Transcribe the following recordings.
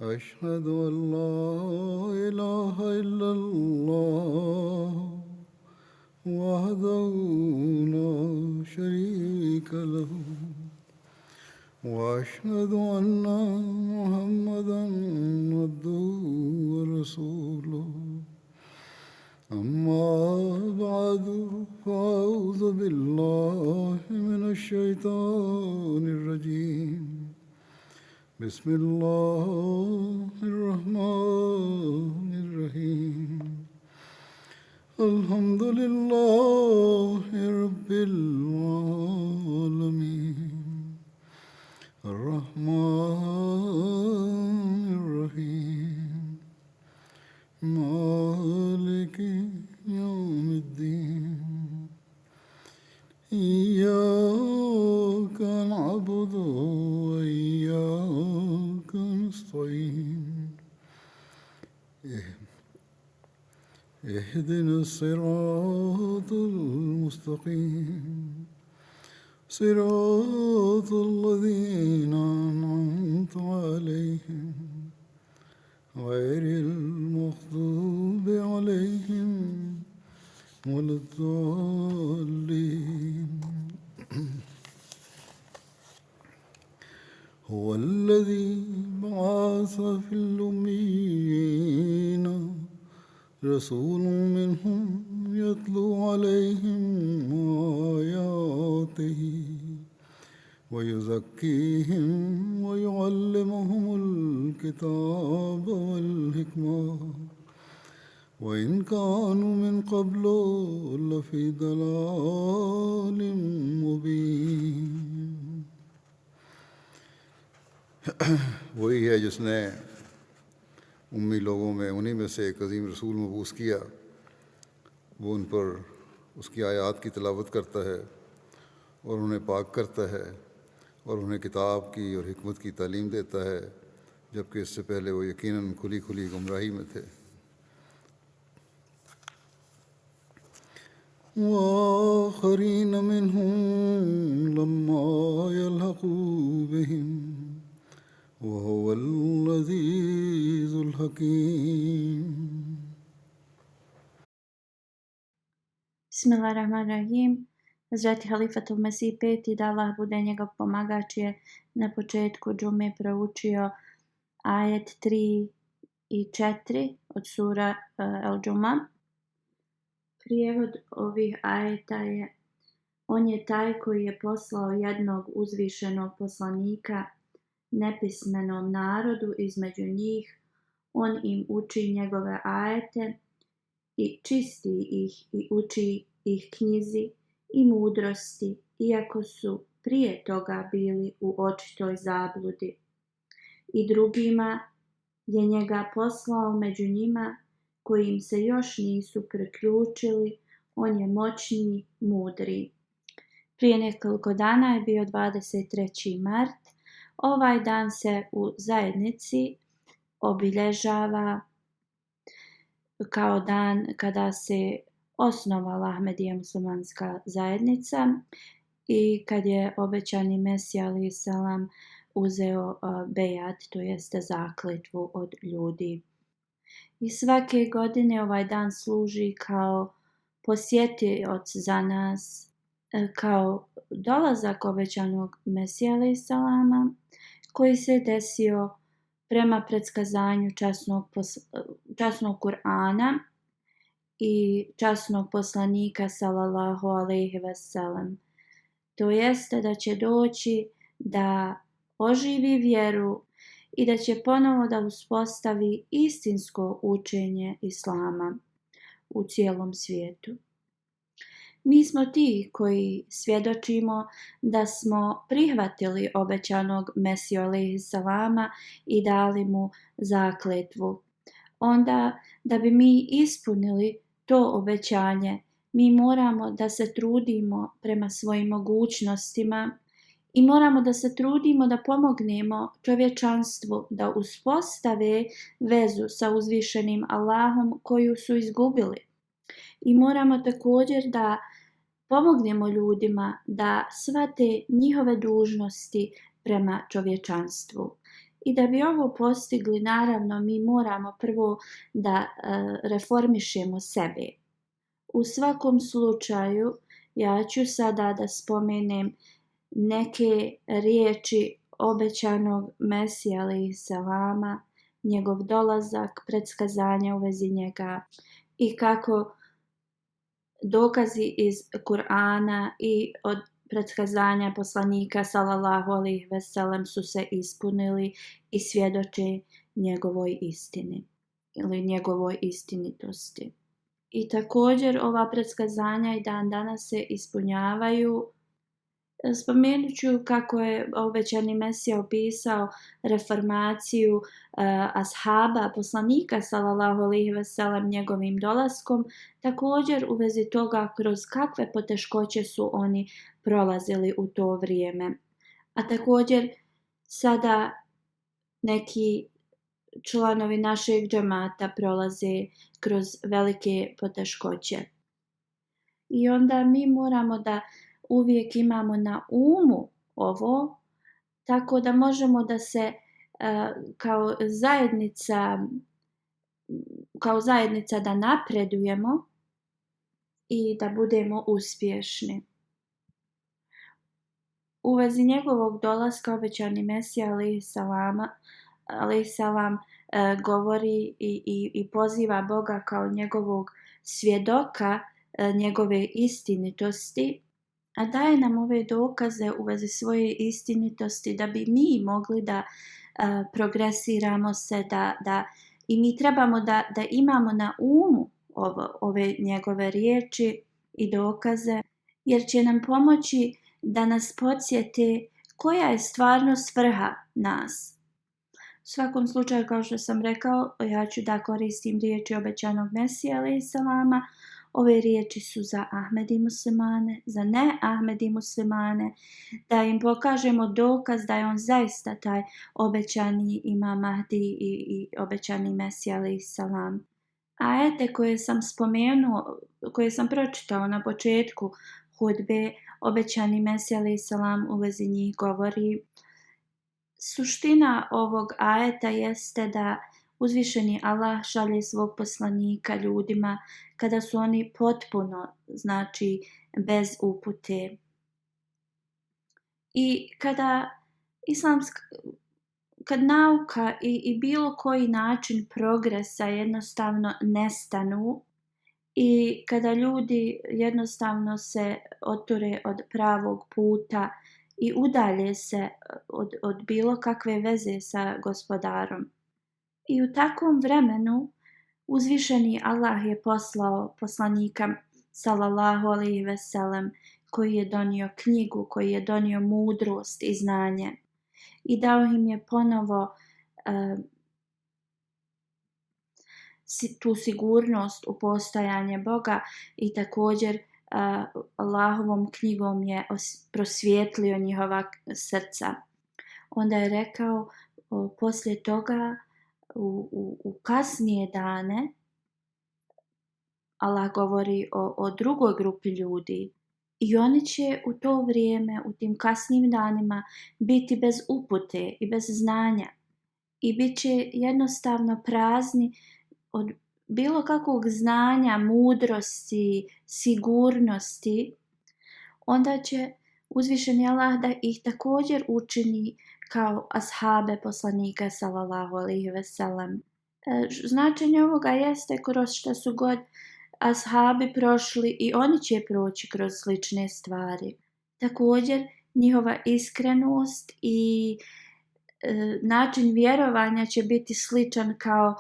أشهد أن لا إله إلا الله وحده لا شريك له وأشهد أن محمدا عبده ورسوله أما بعد فأعوذ بالله من الشيطان الرجيم بسم الله الرحمن الرحيم الحمد لله رب العالمين الرحمن الرحيم مالك يوم الدين إياك نعبد وإياك نستعين اهدنا الصراط المستقيم صراط الذين أنعمت عليهم غير المغضوب عليهم ولا الضالين هو الذي بعث في الأميين رسول منهم يتلو عليهم آياته ويزكيهم ويعلمهم الكتاب والحكمة وإن كانوا من قبل لفي ضلال مبين वही है जिसने उम्मी लोगों में उन्हीं में से एक अजीम रसूल मबूस किया। वो उन पर उसकी आयत की तिलावत करता है और उन्हें पाक करता है और उन्हें किताब की और हिकमत की तालीम देता है, जबकि इससे पहले वो यकीनन खुली खुली गुमराही में थे। वआखरीन मिनहुम लम्मा यल्हक़ू बिहिम वहुवल अज़ीज़ुल हकीम। Bismillahirrahmanirrahim. Hazreti Halifatul Mesih peti, da Allah bude njegov pomagač, je na početku džume proučio ajet 3 i 4 od sura El-Džuma. Prijevod ovih ajeta je: On je taj koji je poslao jednog uzvišenog poslanika nepismenom narodu između njih, on im uči njegove ajete i čisti ih i uči ih knjizi i mudrosti, iako su prije toga bili u očitoj zabludi. I drugima je njega poslao među njima koji im se još nisu priključili, on je moćni, mudri. Prije nekoliko dana je bio 23. mart. Ovaj dan se u zajednici obilježava kao dan kada se osnovala Ahmedija muslimanska zajednica i kad je obećani Mesija alejhi selam uzeo bejat, to jeste zakletvu od ljudi. I svake godine ovaj dan služi kao posjetioc za nas, kao dolazak obećanog Mesija alejhi selama koji se desio prema predskazanju časnog Kur'ana i časnog poslanika sallallahu alejhi ve sellem. To jeste da će doći da oživi vjeru i da će ponovo da uspostavi istinsko učenje Islama u cijelom svijetu. Mi smo ti koji svjedočimo da smo prihvatili obećanog Mesiju alejhi selama i dali mu zakletvu. Onda, da bi mi ispunili to obećanje, mi moramo da se trudimo prema svojim mogućnostima i moramo da se trudimo da pomognemo čovječanstvu da uspostave vezu sa uzvišenim Allahom koju su izgubili. I moramo također da pomognemo ljudima da shvate njihove dužnosti prema čovječanstvu. I da bi ovo postigli, naravno, mi moramo prvo da reformišemo sebe. U svakom slučaju, ja ću sada da spomenem neke riječi obećanog Mesija alejhi selama, njegov dolazak, predskazanja u vezi njega i kako dokazi iz Kur'ana i od predskazanja poslanika sallallahu alejhi ve sellem su se ispunili i svjedoče njegovoj istini ili njegovoj istinitosti. I također ova predskazanja i dan danas se ispunjavaju. Spomenut ću kako je obećani Mesija opisao reformaciju ashaba, poslanika sallallahu alejhi ve sellem njegovim dolaskom, također u vezi toga kroz kakve poteškoće su oni prolazili u to vrijeme. A također sada neki članovi našeg džemata prolaze kroz velike poteškoće. I onda mi moramo da uvijek imamo na umu ovo, tako da možemo da se kao zajednica da napredujemo i da budemo uspješni. U vezi njegovog dolaska obećani Mesija alejhi selam govori i poziva Boga kao njegovog svjedoka njegove istinitosti, a daje nam ove dokaze u vezi svoje istinitosti da bi mi mogli da progresiramo se, i mi trebamo da imamo na umu ove njegove riječi i dokaze, jer će nam pomoći da nas podsjete koja je stvarno svrha nas. U svakom slučaju, kao što sam rekao, ja ću da koristim riječi obećanog Mesija alejhi selama. Ove riječi su za Ahmedi muslimane, za ne Ahmedi muslimane, da im pokažemo dokaz da je on zaista taj obećani Imam Mahdi i obećani Mesija alejhi selam. Ajete koje sam spomenuo, koje sam pročitao na početku hudbe, obećani Mesija alejhi selam u vezi njih govori. Suština ovog ajeta jeste da uzvišeni Allah šalje svog poslanika ljudima kada su oni potpuno, znači bez upute. I kad nauka i bilo koji način progresa jednostavno nestanu i kada ljudi jednostavno se oture od pravog puta i udalje se od bilo kakve veze sa gospodarom. I u takvom vremenu uzvišeni Allah je poslao poslanika sallallahu alejhi ve sellem koji je donio knjigu, koji je donio mudrost i znanje i dao im je ponovo tu sigurnost u postojanje Boga i također Allahovom knjigom je prosvijetlio njihova srca. Onda je rekao poslije toga u kasnije dane Allah govori o drugoj grupi ljudi i oni će u to vrijeme, u tim kasnim danima biti bez upute i bez znanja i bit će jednostavno prazni od bilo kakvog znanja, mudrosti, sigurnosti. Onda će uzvišeni Allah da ih također učini kao ashabe poslanika sallallahu alejhi ve sellem. Značenje ovoga jeste kroz što su god ashabi prošli i oni će proći kroz slične stvari. Također njihova iskrenost i način vjerovanja će biti sličan kao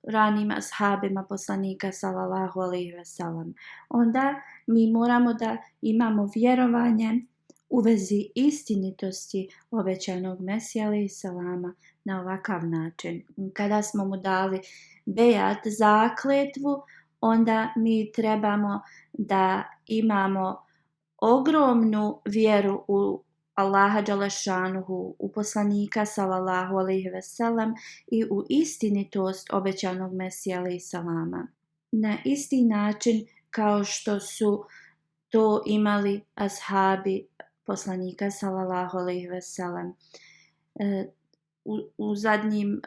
ranim ashabima poslanika sallallahu alejhi ve sellem. Onda mi moramo da imamo vjerovanje u vezi istinitosti obećanog Mesija alejhi selama na ovakav način. Kada smo mu dali bejat, zakletvu, onda mi trebamo da imamo ogromnu vjeru u Allaha dželešanuhu, u poslanika sallallahu alejhi ve sellem i u istinitost obećanog Mesija alejhi selama. Na isti način kao što su to imali ashabi poslanika sallallahu alejhi ve sellem. u zadnjim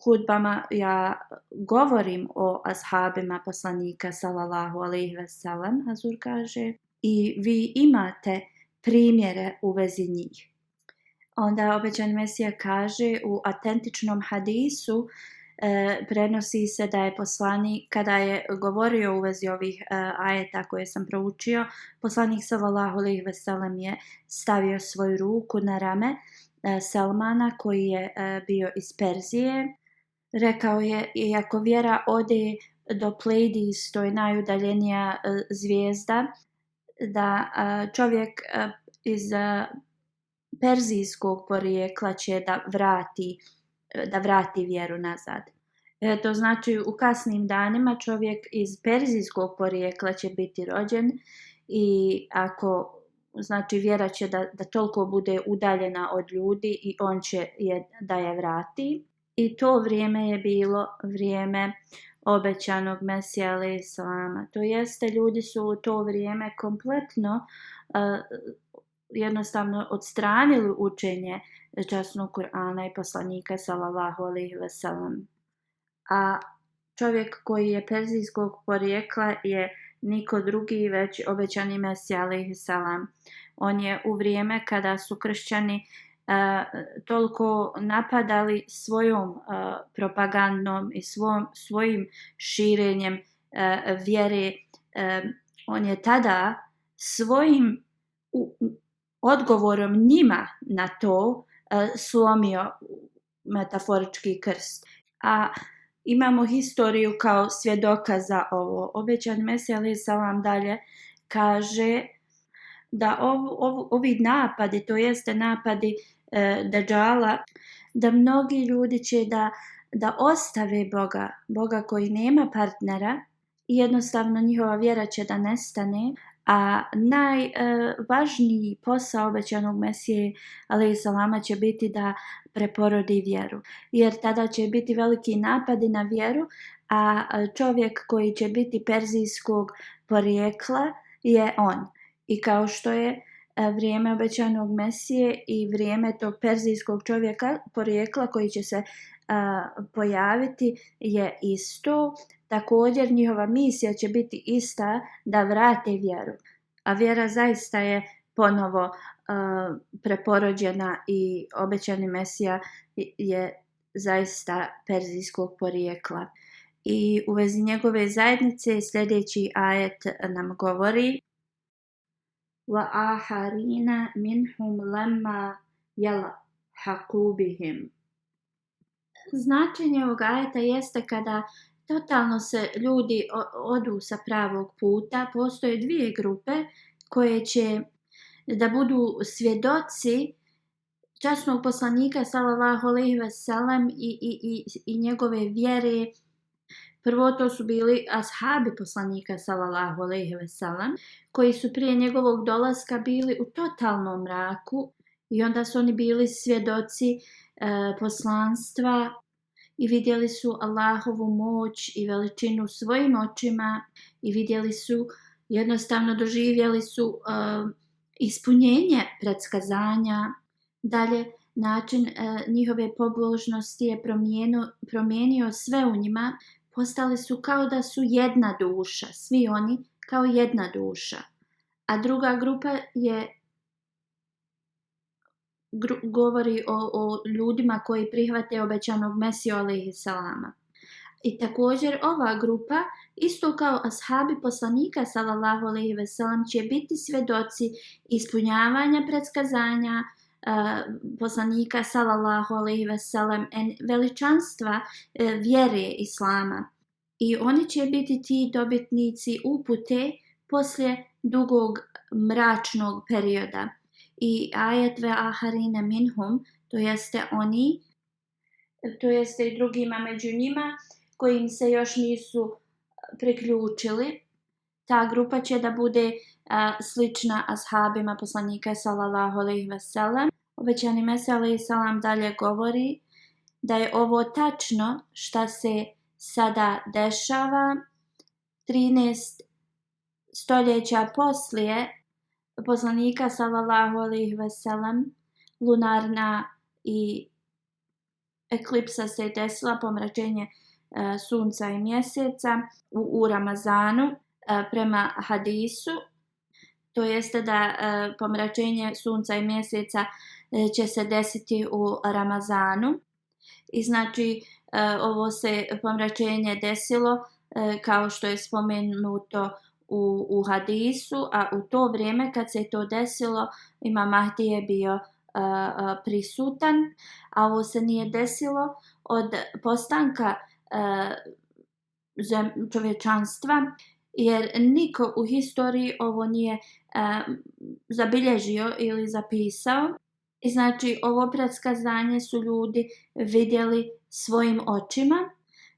hudbama ja govorim o ashabima poslanika sallallahu alejhi ve sellem, Hazur kaže, i vi imate primjere u vezi njih. Onda obećani Mesija kaže u autentičnom hadisu, prenosi se da je poslanik, kada je govorio u vezi ovih ajeta koje sam proučio, poslanik sallallahu alejhi ve sellem je stavio svoju ruku na rame Salmana koji je bio iz Perzije. Rekao je, iako vjera ode do Pleiades, to je najudaljenija zvijezda, da čovjek iz perzijskog porijekla će da vrati vjeru nazad. To znači u kasnim danima čovjek iz perzijskog porijekla će biti rođen i ako znači vjera će da toliko bude udaljena od ljudi i on će da je vrati. I to vrijeme je bilo vrijeme obećanog Mesija alejhiselama. To jeste, ljudi su u to vrijeme kompletno jednostavno odstranili učenje časnog Kur'ana i poslanika sallallahu alejhi ve sellem. A čovjek koji je perzijskog porijekla je niko drugi već obećani Mesija alejhiselam. On je u vrijeme kada su kršćani toliko napadali svojom propagandom i svojim širenjem vjere, on je tada svojim odgovorom njima na to slomio metaforički krst. A imamo historiju kao svjedoka za ovo. Obećani Mesija alejhiselam dalje kaže da ovi napadi, to jeste napadi Dajjala, da mnogi ljudi će da ostave Boga koji nema partnera i jednostavno njihova vjera će da nestane, a najvažniji posao obećanog Mesije alejhiselama će biti da preporodi vjeru, jer tada će biti veliki napadi na vjeru, a čovjek koji će biti perzijskog porijekla je on. I kao što je vrijeme obećanog Mesije i vrijeme tog perzijskog čovjeka porijekla koji će se pojaviti je isto, također njihova misija će biti ista, da vrate vjeru. A vjera zaista je ponovo preporođena i obećani Mesija je zaista perzijskog porijekla. I u vezi njegove zajednice sljedeći ajet nam govori: وَآخَرِينَ مِنْهُمْ لَمَّا يَلْحَقُوا بِهِمْ. Značenje ovog ajeta jeste kada totalno se ljudi odu sa pravog puta, postoje dvije grupe koje će da budu svjedoci časnog poslanika sallallahu alejhi ve sellem i njegove vjere. Prvo to su bili ashabi poslanika sallallahu alejhi ve sellem koji su prije njegovog dolaska bili u totalnom mraku i onda su oni bili svjedoci poslanstva i vidjeli su Allahovu moć i veličinu svojim očima i vidjeli su, jednostavno doživjeli su ispunjenje predskazanja. Dalje, način njihove pobožnosti je promijenio sve u njima. Postali su kao da su jedna duša, svi oni kao jedna duša. A druga grupa govori o ljudima koji prihvate obećanog Mesiju alejhiselama. I također ova grupa, isto kao ashabi poslanika sallallahu alejhi ve sellem, će biti svjedoci ispunjavanja predskazanja poslanika sallallahu alejhi ve sellem, veličanstva vjere islama. I oni će biti ti dobitnici upute poslije dugog mračnog perioda. I ajet ve aharine minhum, to jeste oni, to jeste i drugima među njima koji im se još nisu priključili. Ta grupa će da bude slična ashabima poslanika sallallahu alejhi ve sellem. Obećani Mesija alejhiselam dalje govori da je ovo tačno šta se sada dešava 13 stoljeća poslije poslanika sallallahu alejhi ve sellem. Lunarna i eklipsa se desila, pomračenje sunca i mjeseca u Ramazanu prema hadisu. To jeste da pomračenje sunca i mjeseca će se desiti u Ramazanu. I znači ovo se pomračenje desilo kao što je spomenuto u hadisu, a u to vrijeme kad se to desilo Imam Mahdi je bio prisutan, a ovo se nije desilo od postanka čovječanstva, jer niko u historiji ovo nije zabilježio ili zapisao. I znači ovo predskazanje su ljudi vidjeli svojim očima.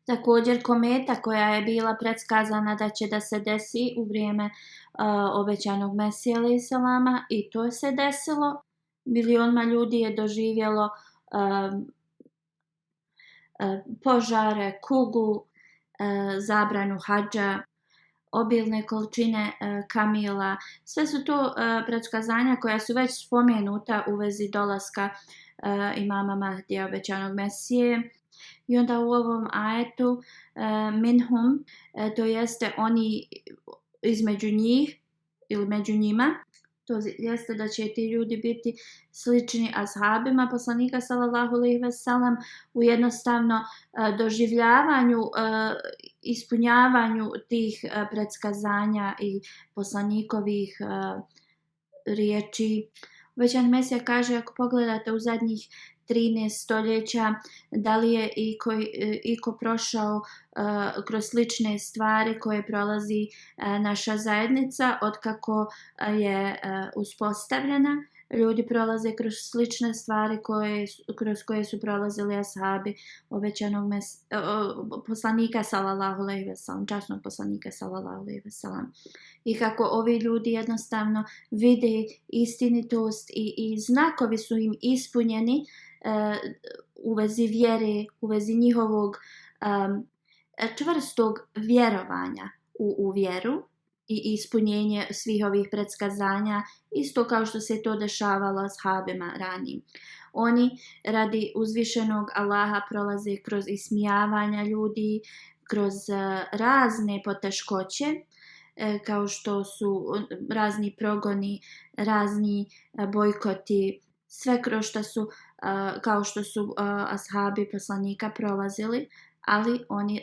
Također kometa koja je bila predskazana da će da se desi u vrijeme obećanog Mesija alejhi selama, i to se desilo. Milionima ljudi je doživjelo požare, kugu, zabranu hadža, obilne količine kamila. Sve su to predskazanja koja su već spomenuta u vezi dolaska imama Mahdija, obećanog Mesije. I onda u ovom ajetu minhum, to jeste oni između njih ili među njima, to jeste da će ti ljudi biti slični ashabima poslanika sallallahu alejhi ve sellem u jednostavno doživljavanju, ispunjavanju tih predskazanja i poslanikovih riječi. Obećani Mesija kaže, ako pogledate u zadnjih 13 stoljeća, da li je iko prošao kroz slične stvari koje prolazi naša zajednica od kako je uspostavljena. Ljudi prolaze kroz slične stvari kroz koje su prolazili ashabi obećanog poslanika sallallahu alejhi ve sellem, časnog poslanika sallallahu alejhi ve sellem. I kako ovi ljudi jednostavno vide istinitost i znakovi su im ispunjeni u vezi vjere, u vezi njihovog čvrstog vjerovanja u vjeru i ispunjenje svih ovih predskazanja, isto kao što se to dešavalo ashabima ranijim. Oni radi uzvišenog Allaha prolaze kroz ismijavanja ljudi, kroz razne poteškoće, kao što su razni progoni, razni bojkoti, sve kroz što su, kao što su ashabi poslanika prolazili, ali oni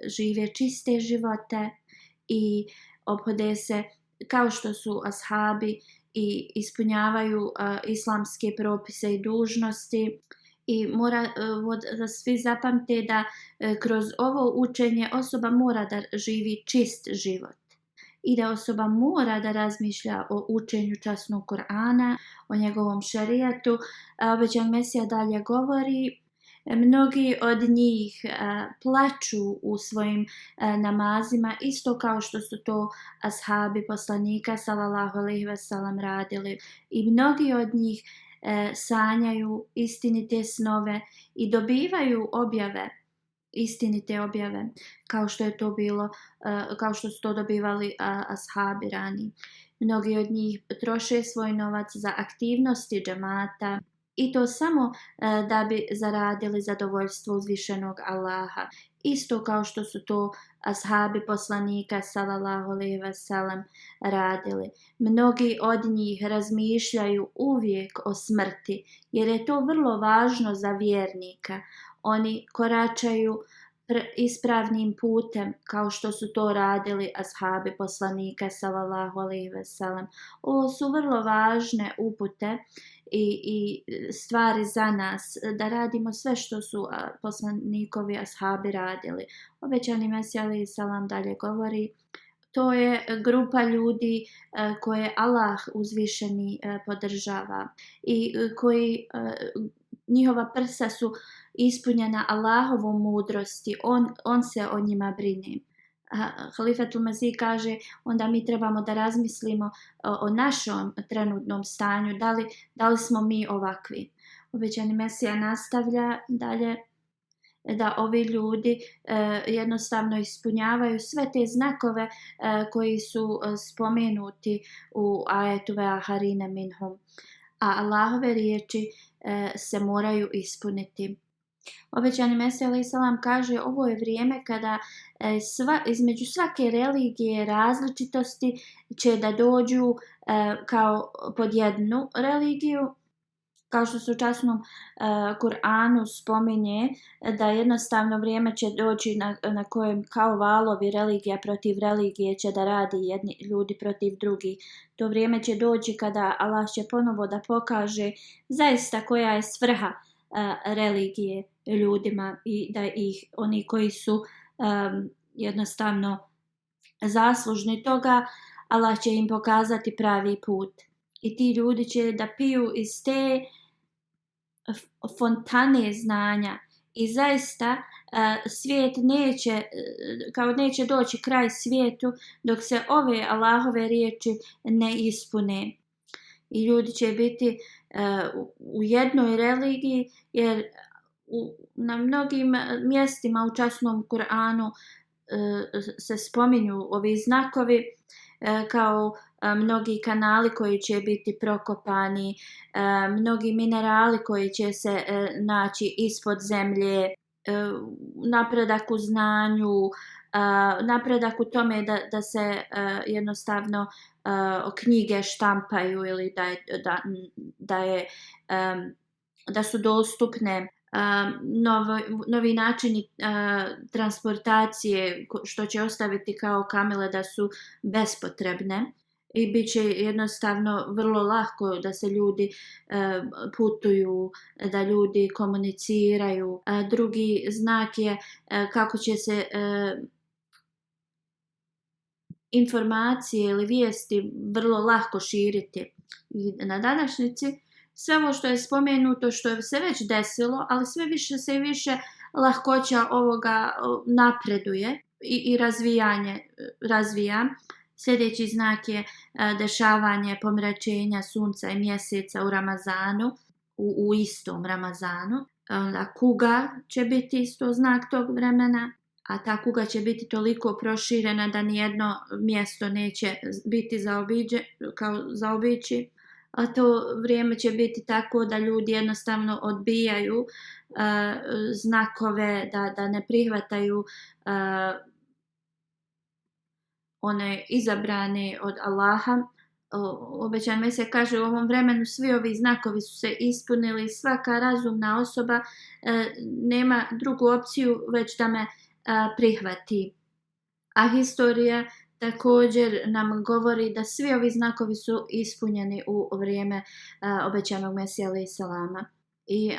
žive čiste živote i ophode se kao što su ashabi i ispunjavaju islamske propise i dužnosti. I mora da svi zapamte da kroz ovo učenje osoba mora da živi čist život i da osoba mora da razmišlja o učenju časnog Kur'ana, o njegovom šerijatu. Obećani Mesija dalje govori, mnogi od njih plaču u svojim namazima, isto kao što su to ashabi poslanika sallallahu alejhi ve sellem radili. I mnogi od njih sanjaju istinite snove i dobivaju objave, istinite objave, kao što je to bilo, kao što su to dobivali ashabi rani. Mnogi od njih troše svoj novac za aktivnosti džemata i to samo da bi zaradili zadovoljstvo uzvišenog Allaha. Isto kao što su to ashabi poslanika sallallahu alejhi ve sellem radili. Mnogi od njih razmišljaju uvijek o smrti, jer je to vrlo važno za vjernika. Oni koračaju ispravnim putem kao što su to radili ashabi poslanika sallallahu alejhi ve sellem. Ovo su vrlo važne upute i stvari za nas, da radimo sve što su poslanikovi ashabi radili. Obećani Mesija alejhi selam dalje govori, to je grupa ljudi koje Allah uzvišeni podržava i koji njihova prsa su ispunjena Allahovom mudrosti, on se o njima brine. Halifatul Mesih kaže, onda mi trebamo da razmislimo o našom trenutnom stanju, da li smo mi ovakvi. Obećani Mesija nastavlja dalje da ovi ljudi jednostavno ispunjavaju sve te znakove koji su spomenuti u ajetu ve aharine minhum. a Allahove riječi se moraju ispuniti. Obećani Mesija alejhi selam kaže ovo je vrijeme kada između svake religije različitosti će da dođu kao pod jednu religiju, kao što se u časnom Kur'anu spominje da jednostavno vrijeme će doći na kojem kao valovi religija protiv religije će da radi jedni ljudi protiv drugih. To vrijeme će doći kada Allah će ponovo da pokaže zaista koja je svrha religije ljudima i da ih oni koji su jednostavno zaslužni toga, Allah će im pokazati pravi put. I ti ljudi će da piju iz te fontane znanja i zaista svijet neće doći kraj svijetu dok se ove Allahove riječi ne ispune. I ljudi će biti u jednoj religiji jer na mnogim mjestima u časnom Kur'anu se spominju ovi znakovi kao mnogi kanali koji će biti prokopani, mnogi minerali koji će se naći ispod zemlje, napredak u znanju, napredak u tome da se jednostavno knjige štampaju ili da su dostupne novi načini transportacije što će ostaviti kao kamile da su bespotrebne i bit će jednostavno vrlo lako da se ljudi putuju, da ljudi komuniciraju. Drugi znak je kako će se informacije ili vijesti vrlo lako širiti. I na današnjici sve ovo što je spomenuto, što se već desilo, ali sve više se i više lahkoća ovoga napreduje i razvija. Sljedeći znak je dešavanje pomračenja sunca i mjeseca u Ramazanu, u istom Ramazanu. Onda kuga će biti isto znak tog vremena, a ta kuga će biti toliko proširena da nijedno mjesto neće biti zaobići. A to vrijeme će biti tako da ljudi jednostavno odbijaju znakove, da ne prihvataju one izabrane od Allaha. Obećan Mesija kaže u ovom vremenu svi ovi znakovi su se ispunili, svaka razumna osoba nema drugu opciju već da me prihvati. A historija također nam govori da svi ovi znakovi su ispunjeni u vrijeme obećanog Mesija alejhi selama.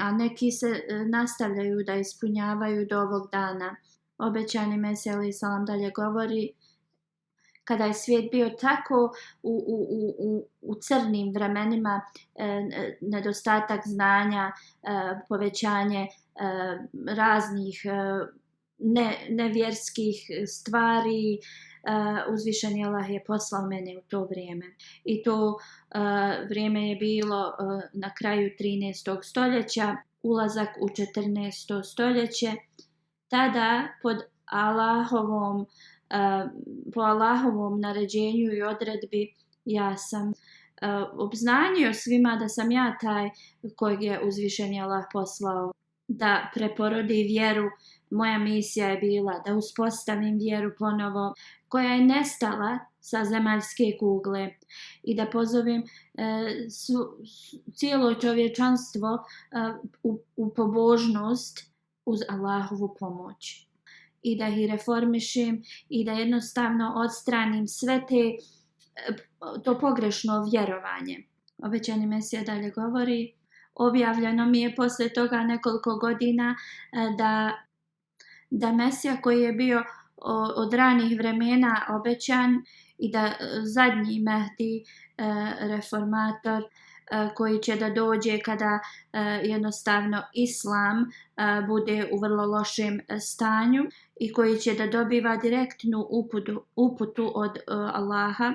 A neki se nastavljaju da ispunjavaju do ovog dana. Obećani Mesija alejhi selam dalje govori kada je svijet bio tako u crnim vremenima, nedostatak znanja, povećanje raznih nevjerskih stvari, uzvišeni Allah je poslao mene u to vrijeme. I to vrijeme je bilo na kraju 13. stoljeća, ulazak u 14. stoljeće. Tada po Allahovom naređenju i odredbi ja sam obznanio svima da sam ja taj kojeg je uzvišeni Allah poslao da preporodi vjeru. Moja misija je bila da uspostavim vjeru ponovo koja je nestala sa zemaljske kugle i da pozovem cijelo čovječanstvo u pobožnost uz Allahovu pomoć. I da ih reformišem i da jednostavno odstranim sve to pogrešno vjerovanje. Obećani Mesija dalje govori, objavljeno mi je poslije toga nekoliko godina da Mesija koji je bio od ranih vremena obećan i da zadnji Mehdi reformator koji će da dođe kada jednostavno islam bude u vrlo lošem stanju i koji će da dobiva direktnu uputu od Allaha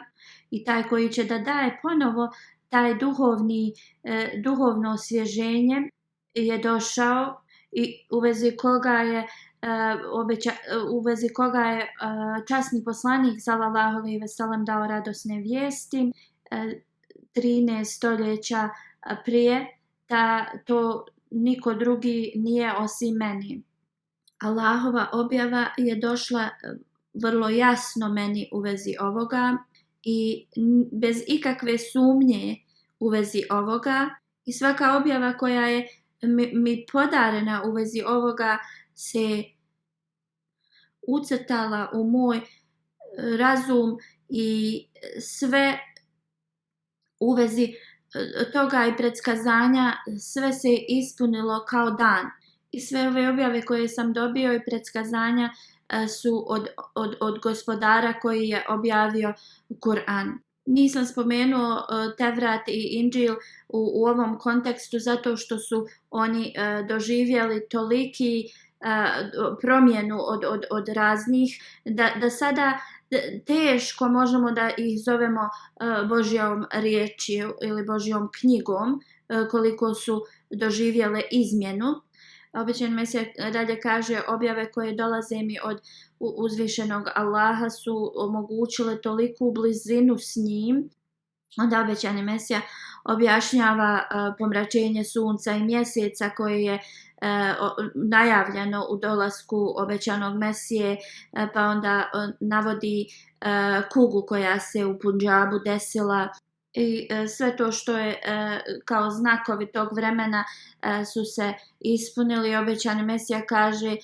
i taj koji će da daje ponovo taj duhovno osvježenje je došao i u vezi koga je časni poslanik sallallahu alejhi ve sellem dao radosne vijesti. 13 stoljeća prije, to niko drugi nije osim meni. Allahova objava je došla vrlo jasno meni u vezi ovoga i bez ikakve sumnje u vezi ovoga, i svaka objava koja je mi podarena u vezi ovoga se ucrtala u moj razum i sve u vezi toga i predskazanja, sve se ispunilo kao dan. I sve ove objave koje sam dobio i predskazanja su od gospodara koji je objavio Kur'an. Nisam spomenuo Tevrat i Inđil u ovom kontekstu zato što su oni doživjeli toliki promjenu od raznih da sada teško možemo da ih zovemo Božjom riječi ili Božjom knjigom, koliko su doživjele izmjenu. Obećani Mesija dalje kaže, objave koje dolaze mi od uzvišenog Allaha su omogućile toliku blizinu s njim. Onda obećani Mesija objašnjava pomračenje sunca i mjeseca koje je najavljeno u dolasku obećanog Mesije, pa onda navodi kugu koja se u Punjabu desila i sve to što je kao znakovi tog vremena su se ispunili. Obećani Mesija kaže,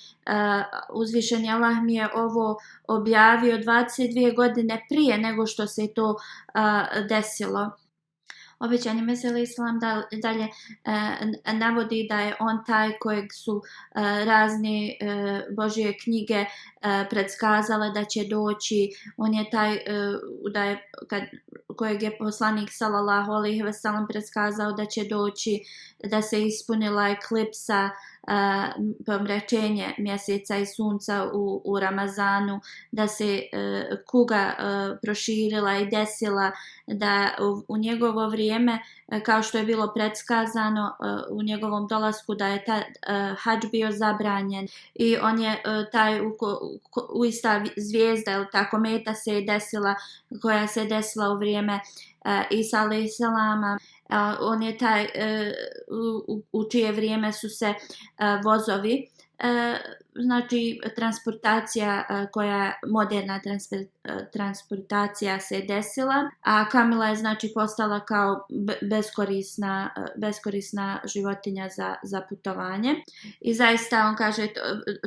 uzvišeni Allah mi je ovo objavio 22 godine prije nego što se to desilo. Obećani Mesija Islam dalje navodi da je on taj kojeg su razne Božje knjige predskazale da će doći. On je taj kojeg je poslanik sallallahu alejhi ve sellem predskazao da će doći, da se ispunila eklipsa, pomračenje mjeseca i sunca u Ramazanu, da se kuga proširila i desila, da u njegovo vrijeme, kao što je bilo predskazano u njegovom dolasku, da je taj hadž bio zabranjen i on je taj u ista zvijezda ili ta kometa se je desila, koja se desila u vrijeme Isa alejhi selama. On je taj u čije vrijeme su se vozovi, znači transportacija moderna transportacija se desila, a kamila je znači postala kao beskorisna životinja za putovanje. I zaista on kaže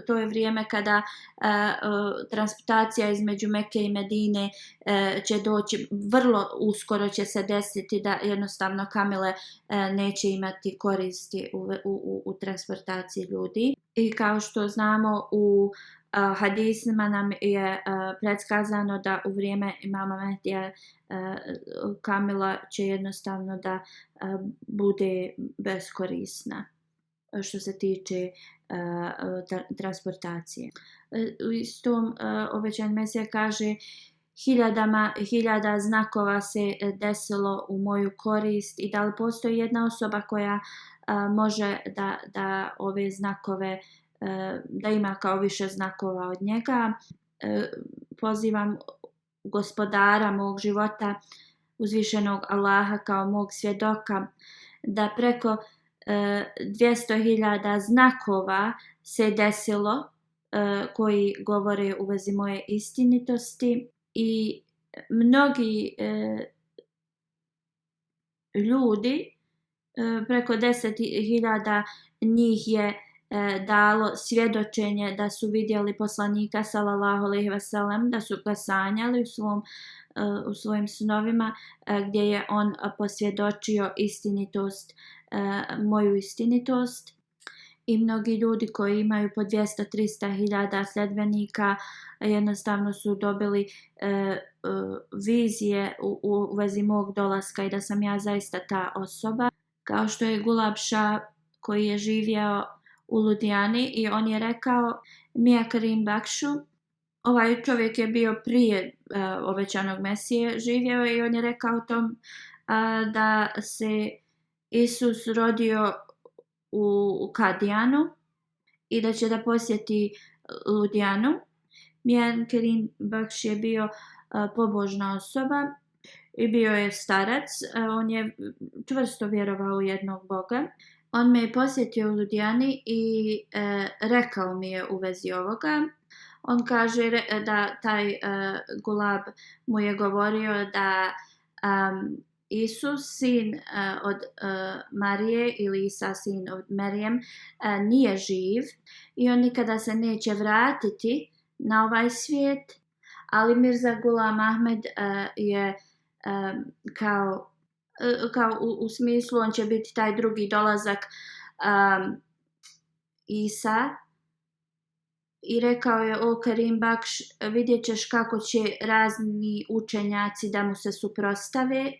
to je vrijeme kada transportacija između Mekke i Medine će doći, vrlo uskoro će se desiti da jednostavno kamile neće imati koristi u transportaciji ljudi. I kao što znamo u hadisima nam je predskazano da u vrijeme imama Mehdija kamila će jednostavno da bude beskorisna što se tiče transportacije. U istom obećani Mesija kaže, hiljada znakova se desilo u moju korist, i da li postoji jedna osoba koja može da ove znakove, da ima kao više znakova od njega. Pozivam gospodara mog života, uzvišenog Allaha kao mog svjedoka, da preko 200.000 znakova se desilo koji govore u vezi moje istinitosti, i mnogi ljudi, preko 10.000 njih je dalo svjedočenje da su vidjeli poslanika sallallahu alejhi ve sellem, da su ga sanjali u svojim snovima, gdje je on posvjedočio moju istinitost. I mnogi ljudi koji imaju po 200-300.000 sljedbenika jednostavno su dobili vizije u vezi mog dolaska i da sam ja zaista ta osoba. Kao što je Gulab Shah koji je živio u Ludijani, i on je rekao, Mia Karim Bakshu, ovaj čovjek je bio prije obećanog Mesije živio, i on je rekao tom da se Isus rodio u Kadijanu i da će da posjeti Ludijanu. Mian Kerim Bakš je bio pobožna osoba i bio je starac. On je čvrsto vjerovao u jednog Boga. On me je posjetio u Ludijani i rekao mi je u vezi ovoga. On kaže da taj Gulab mu je govorio da Isus, sin od Marije, ili Isa, sin od Merijem, nije živ i on nikada se neće vratiti na ovaj svijet, ali Mirza Ghulam Ahmed je kao u smislu on će biti taj drugi dolazak Isa, i rekao je: o Karim Bakš, vidjet ćeš kako će razni učenjaci da mu se suprotstave,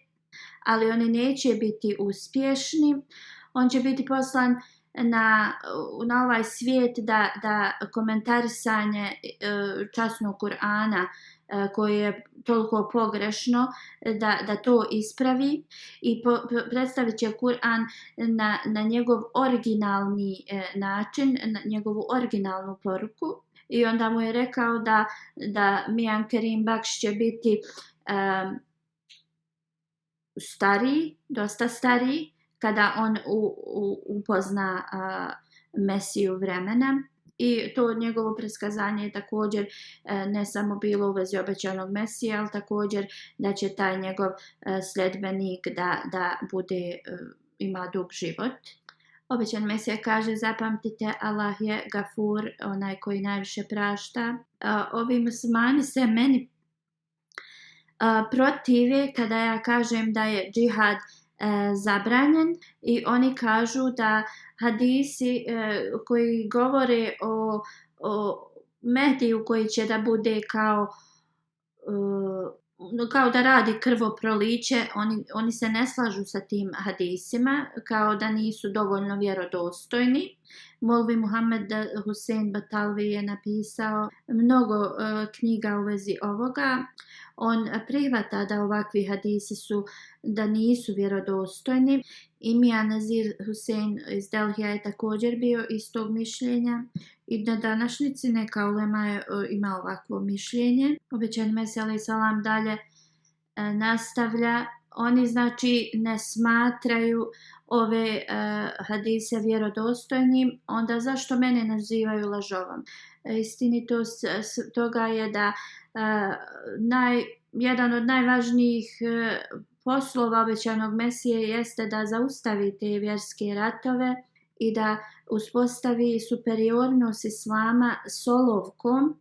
ali oni neće biti uspješni. On će biti poslan na ovaj svijet da komentarisanje časnog Kur'ana koje je toliko pogrešno, da to ispravi i predstavit će Kur'an na njegov originalni način, na njegovu originalnu poruku. I onda mu je rekao da Mian Karim Bakš će biti stariji, dosta stariji, kada on upozna Mesiju vremena. I to njegovo predskazanje je također ne samo bilo u vezi obećanog Mesija, ali također da će taj njegov sljedbenik da bude, ima dug život. Obećan Mesija kaže: zapamtite, Allah je Gafur, onaj koji najviše prašta. Ovi muslimani se meni protive kada ja kažem da je džihad zabranjen, i oni kažu da hadisi koji govore o Mehdiju koji će da bude kao da radi krvoproliće, oni se ne slažu sa tim hadisima, kao da nisu dovoljno vjerodostojni. Molvi Muhammed Hussein Batalvi je napisao mnogo knjiga u vezi ovoga. On prihvata da ovakvi hadisi da nisu vjerodostojni. I Mija Nazir Hussein iz Delhija je također bio istog mišljenja. I na današnjici neka ulema ima ovakvo mišljenje. Obećani Mesija alejhi selam dalje nastavlja: oni znači ne smatraju ove hadise vjerodostojnim, onda zašto mene nazivaju lažovom? Istinitost toga je da jedan od najvažnijih poslova obećanog Mesije jeste da zaustavi te vjerske ratove i da uspostavi superiornost Islama s olovkom,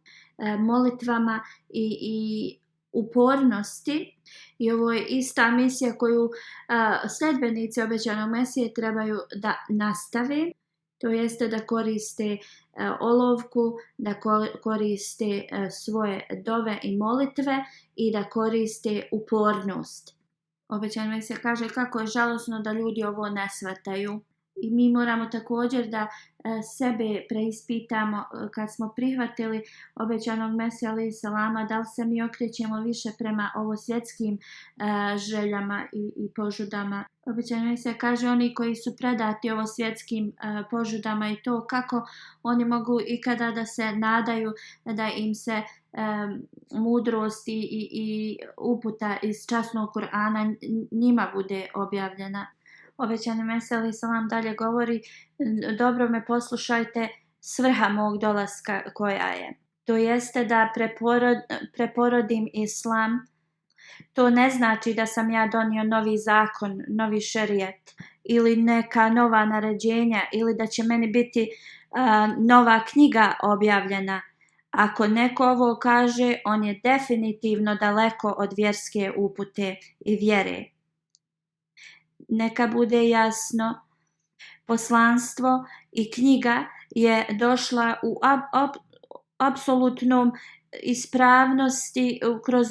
molitvama i upornosti. I ovo je ista misija koju sljedbenici obećanog Mesije trebaju da nastave. To jeste da koriste olovku, da koriste svoje dove i molitve i da koriste upornost. Obećani Mesija kaže kako je žalosno da ljudi ovo ne shvataju. I mi moramo također da sebe preispitamo kad smo prihvatili obećanog Mesija alejhi selama, da li se mi okrećemo više prema ovosvjetskim željama i požudama. Obećani Mesija kaže: oni koji su predati ovosvjetskim požudama i to, kako oni mogu ikada da se nadaju da im se mudrost i uputa iz časnog Kur'ana njima bude objavljena. Obećani Mesija alejhi selam dalje govori: dobro me poslušajte, svrha mog dolaska koja je. To jeste da preporodim Islam. To ne znači da sam ja donio novi zakon, novi šerijet ili neka nova naređenja ili da će meni biti nova knjiga objavljena. Ako neko ovo kaže, on je definitivno daleko od vjerske upute i vjere. Neka bude jasno, poslanstvo i knjiga je došla u apsolutnom ispravnosti kroz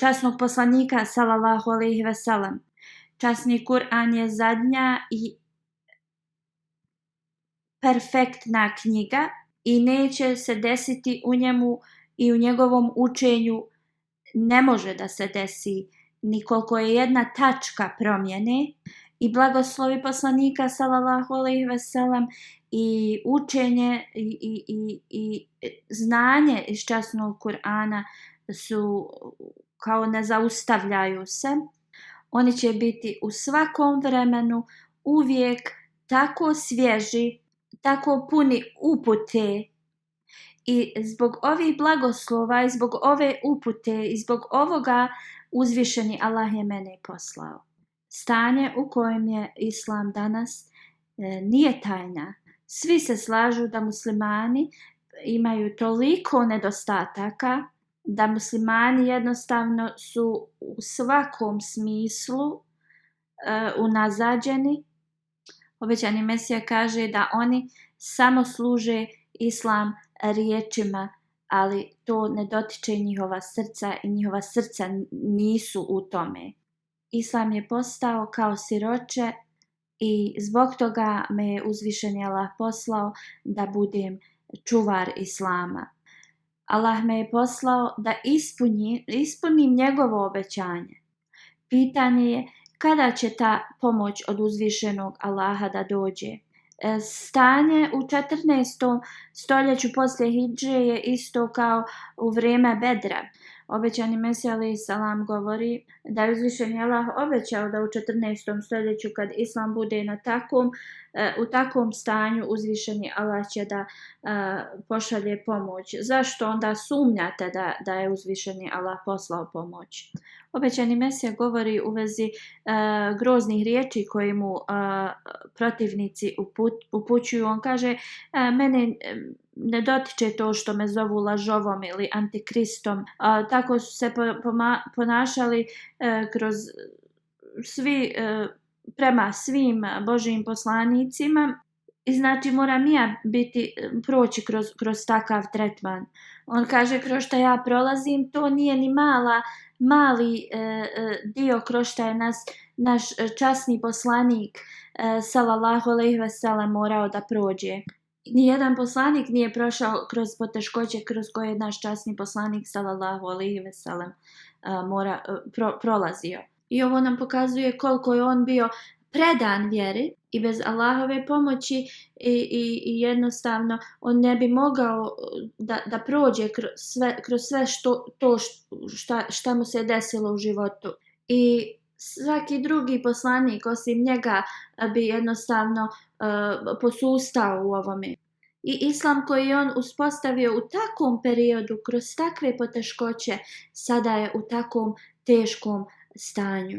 časnog poslanika sallallahu alejhi ve sellem. Časni Kur'an je zadnja i perfektna knjiga i neće se desiti u njemu i u njegovom učenju, ne može da se desi ni koliko je jedna tačka promjene. I blagoslovi poslanika sallallahu alejhi ve sellem i učenje i znanje iz časnog Kur'ana su kao ne zaustavljaju se. Oni će biti u svakom vremenu uvijek tako svježi, tako puni upute. I zbog ovih blagoslova i zbog ove upute i zbog ovoga uzvišeni Allah je mene poslao. Stanje u kojem je Islam danas nije tajna. Svi se slažu da muslimani imaju toliko nedostataka, da muslimani jednostavno su u svakom smislu unazađeni. Obećani Mesija kaže da oni samo služe Islam riječima, ali to ne dotiče njihova srca i njihova srca nisu u tome. Islam je postao kao siroče i zbog toga me je uzvišeni Allah poslao da budem čuvar Islama. Allah me je poslao da ispunim njegovo obećanje. Pitanje je kada će ta pomoć od uzvišenog Allaha da dođe. Stanje u 14. stoljeću poslije Hidže je isto kao u vrijeme Bedra. Obećani Mesija alejhi selam govori da je uzvišeni Allah obećao da u 14. stoljeću kad Islam bude u takvom stanju uzvišeni Allah će da pošalje pomoć. Zašto onda sumnjate da je uzvišeni Allah poslao pomoć? Obećani Mesija govori u vezi groznih riječi koje mu protivnici upućuju. On kaže, mene ne dotiče to što me zovu lažovom ili antikristom. Tako su se ponašali prema svim Božjim poslanicima. I znači moram i ja proći kroz takav tretman. On kaže kroz što ja prolazim to nije ni mali dio kroz što je naš časni poslanik sallallahu alejhi ve sellem morao da prođe. Nijedan poslanik nije prošao kroz poteškoće kroz koje je naš časni poslanik sallallahu alejhi ve sellem prolazio. I ovo nam pokazuje koliko je on bio predan vjeri i bez Allahove pomoći i jednostavno on ne bi mogao da prođe kroz sve šta mu se desilo u životu. I svaki drugi poslanik osim njega bi jednostavno posustao u ovome. I Islam koji je on uspostavio u takvom periodu, kroz takve poteškoće, sada je u takvom teškom stanju.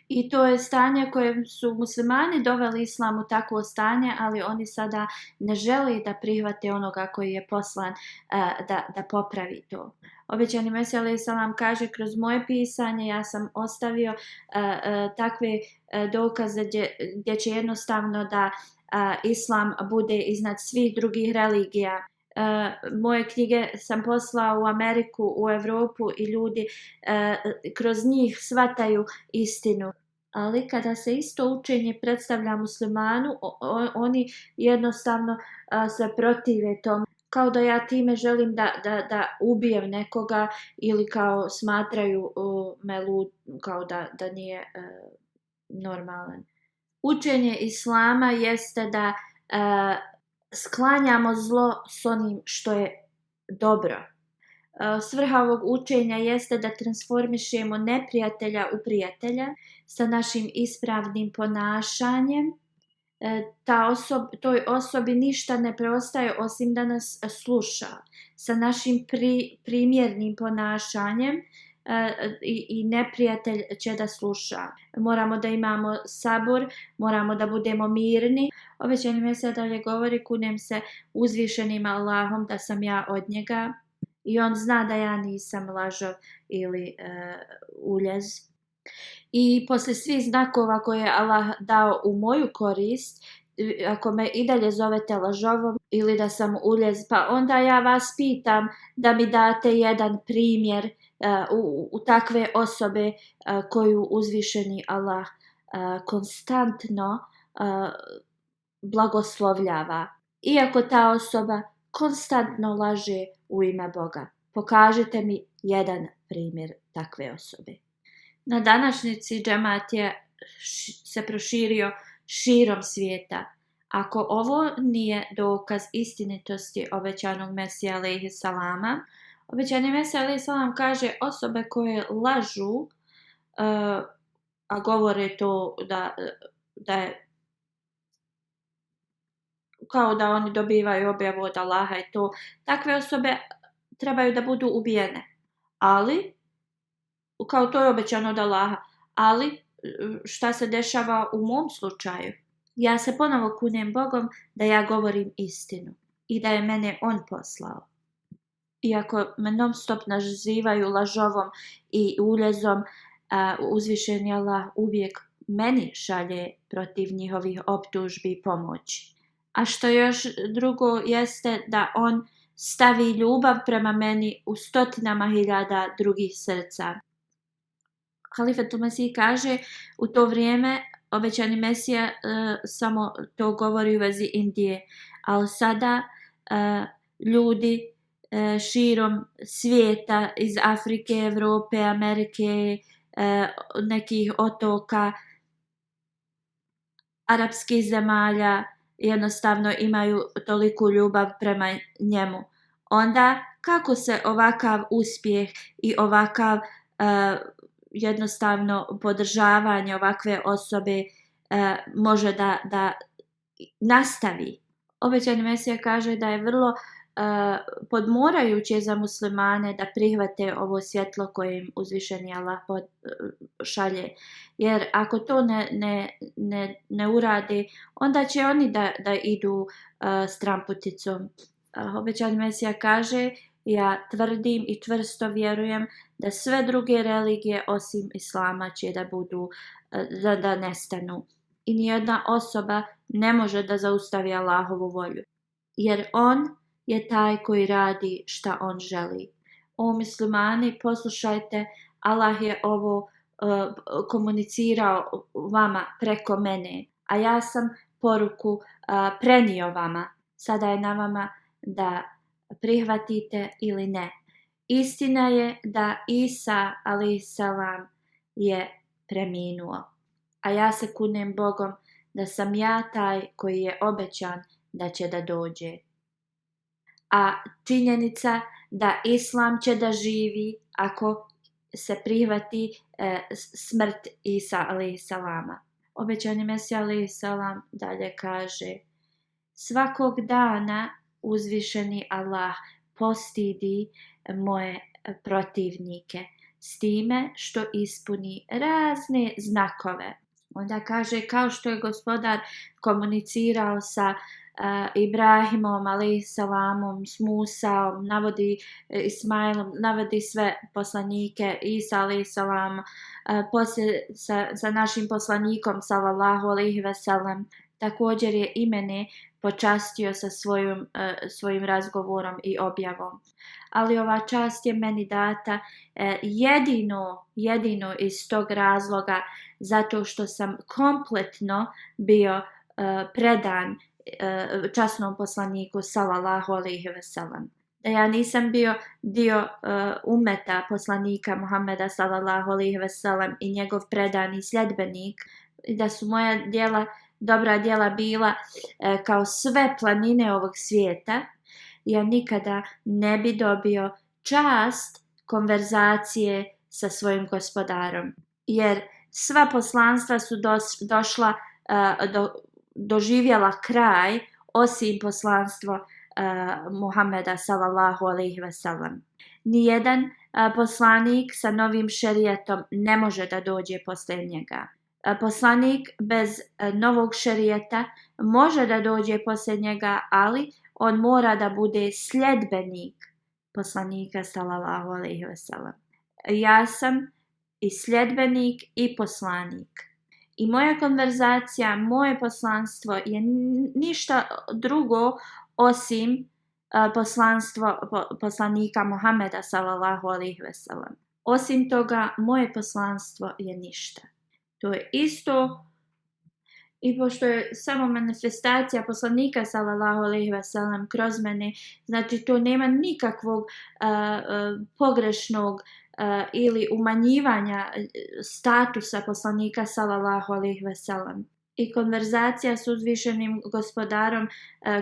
I to je stanje koje su muslimani doveli Islam u takvo stanje, ali oni sada ne žele da prihvate onoga koji je poslan da popravi to. Obećani Mesija alejhi selam kaže kroz moje pisanje ja sam ostavio takve dokaze gdje će jednostavno da Islam bude iznad svih drugih religija. Moje knjige sam poslao u Ameriku, u Europu i ljudi kroz njih shvataju istinu. Ali kada se isto učenje predstavlja muslimanu, oni jednostavno se protive tom. Kao da ja time želim da ubijem nekoga ili kao smatraju me lud, kao da nije normalan. Učenje Islama jeste da sklanjamo zlo s onim što je dobro. Svrha ovog učenja jeste da transformišemo neprijatelja u prijatelja sa našim ispravnim ponašanjem. Toj osobi ništa ne preostaje osim da nas sluša. Sa našim primjernim ponašanjem i neprijatelj će da sluša. Moramo da imamo sabor, moramo da budemo mirni. Obećani Mesija dalje govori, kunem se uzvišenim Allahom da sam ja od njega i on zna da ja nisam lažov ili uljez. I poslije svih znakova koje je Allah dao u moju korist, ako me i dalje zovete lažovom ili da sam uljez, pa onda ja vas pitam da mi date jedan primjer u takve osobe koju uzvišeni Allah konstantno blagoslovljava. Iako ta osoba konstantno laže u ime Boga. Pokažite mi jedan primjer takve osobe. Na današnjici džemat se proširio širom svijeta. Ako ovo nije dokaz istinitosti obećanog Mesija alejhi selama, Obećani Mesija alejhi selam kaže osobe koje lažu, a govore to da je kao da oni dobivaju objavu od Allaha i to, takve osobe trebaju da budu ubijene. Ali, kao to je obećano od Allaha, ali šta se dešava u mom slučaju? Ja se ponovo kunem Bogom da ja govorim istinu i da je mene On poslao. Iako me non stop nazivaju lažovom i uljezom, uzvišeni Allah uvijek meni šalje protiv njihovih optužbi i pomoći. A što još drugo jeste da On stavi ljubav prema meni u stotinama hiljada drugih srca. Halifatul Mesih kaže u to vrijeme obećani Mesija samo to govori u vezi Indije, ali sada ljudi širom svijeta iz Afrike, Europe, Amerike, nekih otoka, arapskih zemalja jednostavno imaju toliku ljubav prema njemu. Onda kako se ovakav uspjeh i ovakav jednostavno podržavanje ovakve osobe može da nastavi? Obećani Mesija kaže da je vrlo podmorajuće za muslimane da prihvate ovo svjetlo koje im uzvišeni Allah šalje. Jer ako to ne urade, onda će oni da idu stramputicom. Obećani Mesija kaže, ja tvrdim i čvrsto vjerujem da sve druge religije osim Islama će da nestanu. I nijedna osoba ne može da zaustavi Allahovu volju. Jer On je taj koji radi šta On želi. O muslimani, poslušajte, Allah je ovo komunicirao vama preko mene, a ja sam poruku prenio vama. Sada je na vama da prihvatite ili ne. Istina je da Isa a.s. je preminuo, a ja se kunem Bogom da sam ja taj koji je obećan da će da dođe. A činjenica da Islam će da živi ako se prihvati smrt Isa a.s. Obećani Mesija a.s. dalje kaže, svakog dana uzvišeni Allah postidi moje protivnike s time što ispuni razne znakove. Onda kaže, kao što je Gospodar komunicirao sa Ibrahimom a.s., s Musaom, navodi Ismailom, navodi sve poslanike, Isa a.s., poslije sa našim poslanikom sallallahu alejhi ve sellem, također je i mene počastio sa svojim razgovorom i objavom. Ali ova čast je meni data jedino iz tog razloga zato što sam kompletno bio predan časnom poslaniku sallallahu alejhi ve sellem. Da ja nisam bio dio umeta poslanika Muhameda sallallahu alejhi ve sellem i njegov predani sljedbenik, da su moja dobra djela bila kao sve planine ovog svijeta, ja nikada ne bi dobio čast konverzacije sa svojim Gospodarom. Jer sva poslanstva su doživjela kraj osim poslanstvo Muhameda sallallahu alejhi ve sellem. Nijedan poslanik sa novim šerijatom ne može da dođe poslije njega. Poslanik bez novog šerijata može da dođe poslije njega, ali on mora da bude sljedbenik poslanika sallallahu alejhi ve sellem. Ja sam i sljedbenik i poslanik. I moja konverzacija, moje poslanstvo je ništa drugo osim poslanstvo poslanika Muhameda sallallahu alejhi ve sellem. Osim toga, moje poslanstvo je ništa. To je isto, i pošto je samo manifestacija poslanika sallallahu alejhi ve sellem kroz mene, znači to nema nikakvog pogrešnog ili umanjivanja statusa poslanika sallallahu alejhi ve sellem. i konverzacija s uzvišenim gospodarom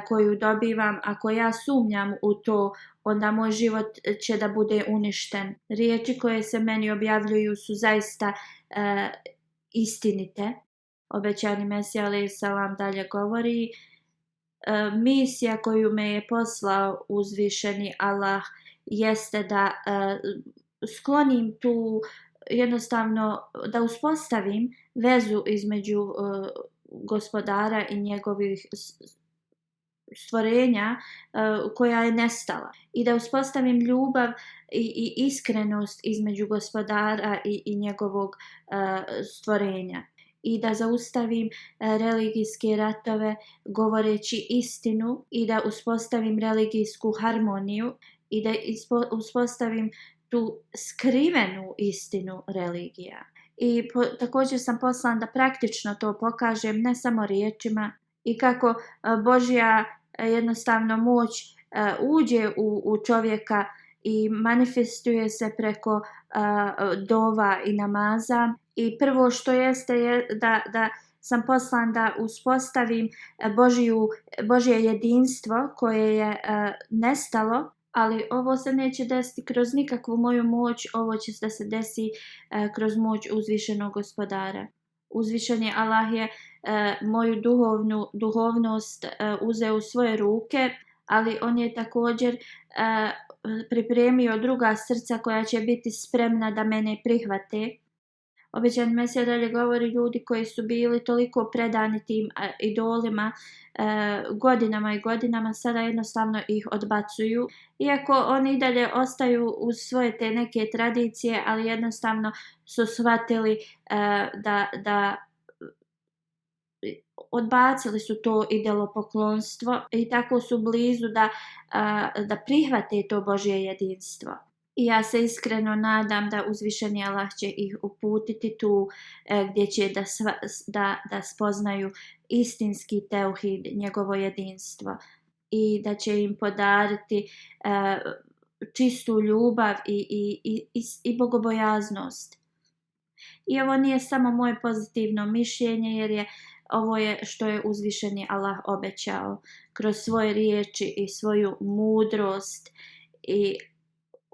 koju dobivam, ako ja sumnjam u to, onda moj život će da bude uništen. Riječi koje se meni objavljuju su zaista istinite. Obećani Mesija alejhi selam dalje govori, misija koju me je poslao uzvišeni Allah jeste da sklonim tu, jednostavno da uspostavim vezu između gospodara i njegovih stvorenja koja je nestala i da uspostavim ljubav i iskrenost između gospodara i njegovog stvorenja i da zaustavim religijske ratove govoreći istinu i da uspostavim religijsku harmoniju i da uspostavim tu skrivenu istinu religija. I također sam poslan da praktično to pokažem, ne samo riječima, i kako Božja jednostavno moć uđe u čovjeka i manifestuje se preko dova i namaza. I prvo što jeste je da sam poslan da uspostavim Božje jedinstvo koje je nestalo, ali ovo se neće desiti kroz nikakvu moju moć, ovo će da se desi kroz moć uzvišenog gospodara. Uzvišeni Allah je moju duhovnost uzeo u svoje ruke, ali on je također pripremio druga srca koja će biti spremna da mene prihvate. Obećani Mesija dalje govori, ljudi koji su bili toliko predani tim idolima godinama i godinama, sada jednostavno ih odbacuju. Iako oni i dalje ostaju uz svoje te neke tradicije, ali jednostavno su shvatili da odbacili su to idolopoklonstvo i tako su blizu da prihvate to Božje jedinstvo. I ja se iskreno nadam da uzvišeni Allah će ih uputiti tu gdje će da spoznaju istinski teuhid, njegovo jedinstvo, i da će im podariti čistu ljubav i bogobojaznost. I ovo nije samo moje pozitivno mišljenje, jer ovo je što je uzvišeni Allah obećao kroz svoje riječi i svoju mudrost. I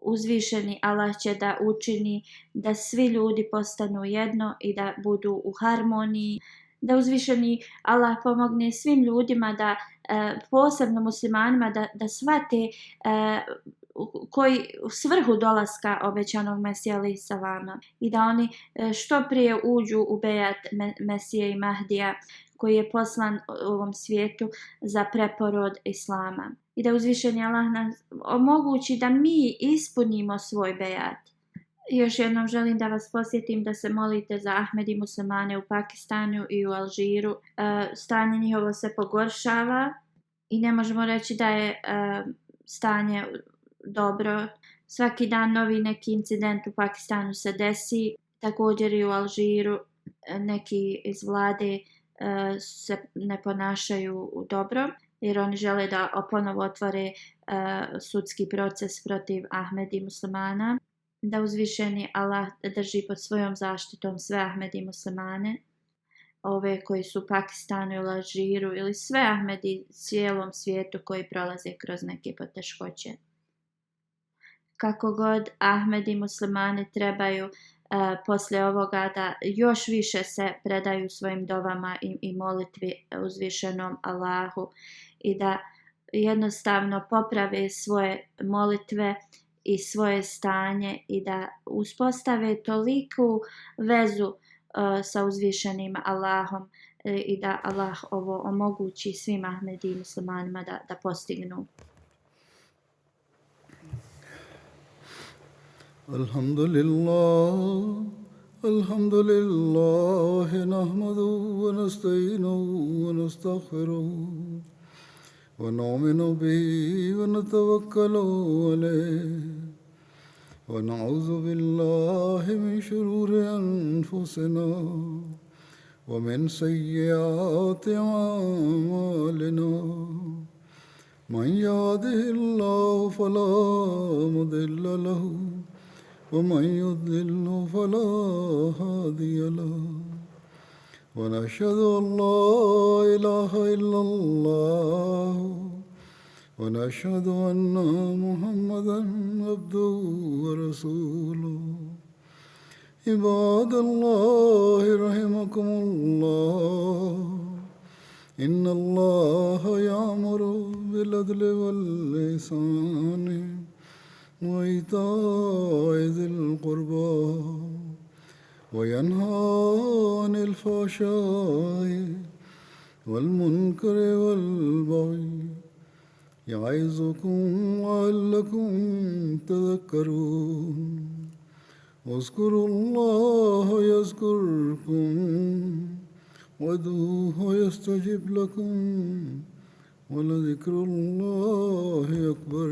uzvišeni Allah će da učini da svi ljudi postanu jedno i da budu u harmoniji, da uzvišeni Allah pomogne svim ljudima, da posebno muslimanima da shvate koji svrhu dolaska obećanog Mesija alejhi selama i da oni što prije uđu u bejat Mesije i Mahdija koji je poslan u ovom svijetu za preporod islama. I da uzvišeni Allah nas omogući da mi ispunimo svoj bejat. Još jednom želim da vas posjetim da se molite za Ahmed i muslimane u Pakistanu i u Alžiru. Stanje njihovo se pogoršava i ne možemo reći da je stanje dobro. Svaki dan novi neki incident u Pakistanu se desi. Također i u Alžiru neki iz vlade se ne ponašaju dobro, jer oni žele da ponovo otvore sudski proces protiv Ahmed i muslimana. Da uzvišeni Allah drži pod svojom zaštitom sve Ahmedi muslimane, ove koji su u Pakistanu ili Alžiru, ili sve Ahmedi cijelom svijetu koji prolaze kroz neke poteškoće. Kako god Ahmedi muslimane trebaju poslije ovoga da još više se predaju svojim dovama i molitvi uzvišenom Allahu i da jednostavno poprave svoje molitve i svoje stanje i da uspostave toliku vezu sa uzvišenim Allahom i da Allah ovo omogući svim Ahmedi muslimanima da postignu. Alhamdulillah, alhamdulillah, nahmaduhu wa nasta'inuhu wa nastaghfiruh wa nu'minu bihi wa natawakkalu alayh wa na'udhu billahi min shururi anfusina wa min sayyiati a'malina. Man yahdihillahu fala mudilla lahu ومن يضلل فلا هادي له ونشهد أن لا إله إلا الله ونشهد أن محمدا عبده ورسوله عباد الله رحمكم الله إن الله يأمر بالعدل والإحسان وإيتاء ذي القربى وينهى عن الفحشاء والمنكر والبغي يعظكم لعلكم تذكرون واذكروا الله يذكركم وادعوه يستجب لكم ولذكر الله أكبر